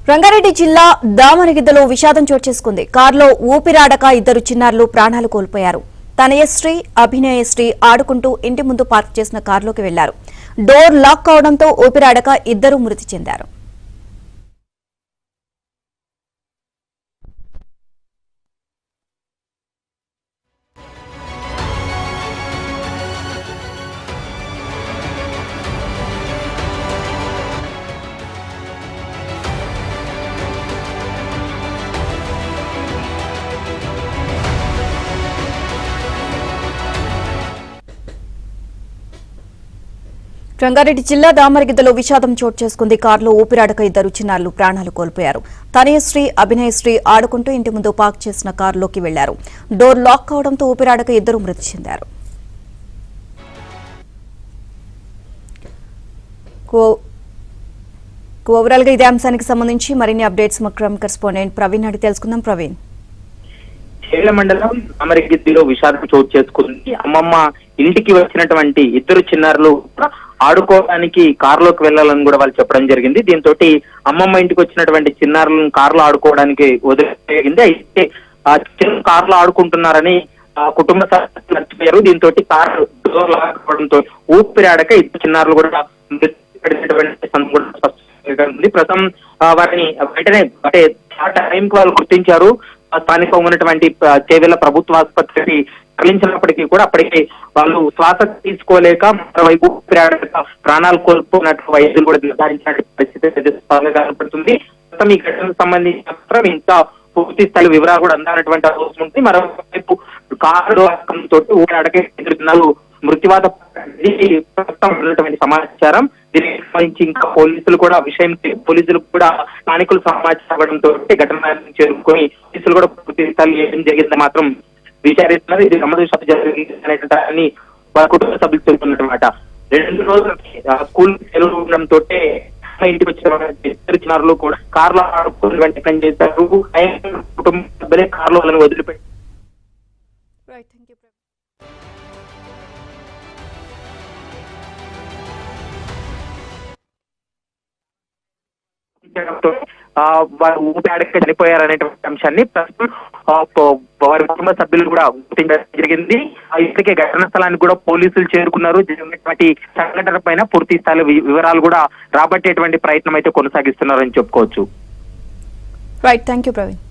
రంగారెడ్డి జిల్లా దామరగిద్దలో విషాదం చోటు చేసుకుంది. కారులో ఊపిరాడక ఇద్దరు చిన్నారులు ప్రాణాలు కోల్పోయారు. తనయశ్రీ, అభినయశ్రీ ఆడుకుంటూ ఇంటి ముందు పార్క్ చేసిన కారులోకి వెళ్లారు. డోర్ లాక్ కావడంతో ఊపిరాడక ఇద్దరు మృతి చెందారు. రంగారెడ్డి జిల్లా దామరగిద్దలో విషాదం చోటు చేసుకుంది. కారులో ఊపిరాడక ఇద్దరు చిన్నారులు ప్రాణాలు కోల్పోయారు. తనయశ్రీ, అభినయశ్రీ ఆడుకుంటూ ఇంటి ముందు పార్క్ చేసిన కారులోకి వెళ్లారు. డోర్ లాక్ కావడంతో ఊపిరాడక ఇద్దరు మృతి చెందారు. ఓవరాల్ గా ఇదే అంశానికి సంబంధించి మరిన్ని అప్డేట్స్ మా క్రైమ్ కరెస్పాండెంట్ ప్రవీణ్ అడిగి తెలుసుకుందాం. ప్రవీణ్, చేవెళ్ల మండలం అమరగిద్దిలో విషాదం చోటు చేసుకుంది. అమ్మమ్మ ఇంటికి వచ్చినటువంటి ఇద్దరు చిన్నారులు ఆడుకోవడానికి కారులోకి వెళ్లాలని కూడా వాళ్ళు చెప్పడం జరిగింది. దీంతో అమ్మమ్మ ఇంటికి వచ్చినటువంటి చిన్నారులను కారులో ఆడుకోవడానికి వదిలిపోయింది. అయితే చిన్న కారులో ఆడుకుంటున్నారని కుటుంబ సభ్యులు మర్చిపోయారు. దీంతో కారు డోర్ లాక్ అవడంతో ఊపిరాడక ఇద్దరు చిన్నారులు కూడా ప్రస్తుతం వారిని వెంటనే అంటే ఆ టైంకి వాళ్ళు గుర్తించారు. స్థానికంగా ఉన్నటువంటి చేవెళ్ల ప్రభుత్వ ఆసుపత్రికి తరలించినప్పటికీ కూడా అప్పటికి వాళ్ళు శ్వాస తీసుకోలేక మరోవైపు ప్రాణాలు కోల్పోయినట్లు వైద్యులు కూడా నిర్ధారించిన పరిస్థితి కనపడుతుంది. ఈ ఘటనకు సంబంధించి మాత్రం ఇంకా పూర్తి స్థాయి వివరాలు కూడా అందాలన్నటువంటి అవసరం ఉంది. మరోవైపు కారు తోటి ఊరాడకే ఎదురుతున్నారు మృత్యువాత ఉన్నటువంటి సమాచారం. దీనికి సంబంధించి ఇంకా పోలీసులు కూడా పోలీసులు కూడా స్థానికులు సమాచారంతో ఘటన చేరుకొని పోలీసులు కూడా పూర్తి స్థాయి ఏం జరిగిందని మాత్రం విచారిస్తున్నారు. ఇది ప్రమాదవశాత్తు జరిగింది అనేటువంటి వాళ్ళ కుటుంబ సభ్యులు చెబుతున్నమాట. 2 రోజులు స్కూల్ సెలవు ఉండడంతో ఇంటికి వచ్చిన ఇద్దరు చిన్నారులు కూడా కారులో ఆడుకుని పని చేశారు. కుటుంబ సభ్యులే కారులో వాళ్ళని వదిలిపెట్టి వారు ఊపిరాడక చనిపోయారనేటువంటి అంశాన్ని ప్రస్తుతం వారి కుటుంబ సభ్యులు కూడా గుర్తించడం జరిగింది. ఇప్పటికే ఘటనా స్థలానికి కూడా పోలీసులు చేరుకున్నారు. జరిగినటువంటి సంఘటన పైన పూర్తి స్థాయి వివరాలు కూడా రాబట్టేటువంటి ప్రయత్నం అయితే కొనసాగిస్తున్నారని చెప్పుకోవచ్చు. Right, thank you Praveen.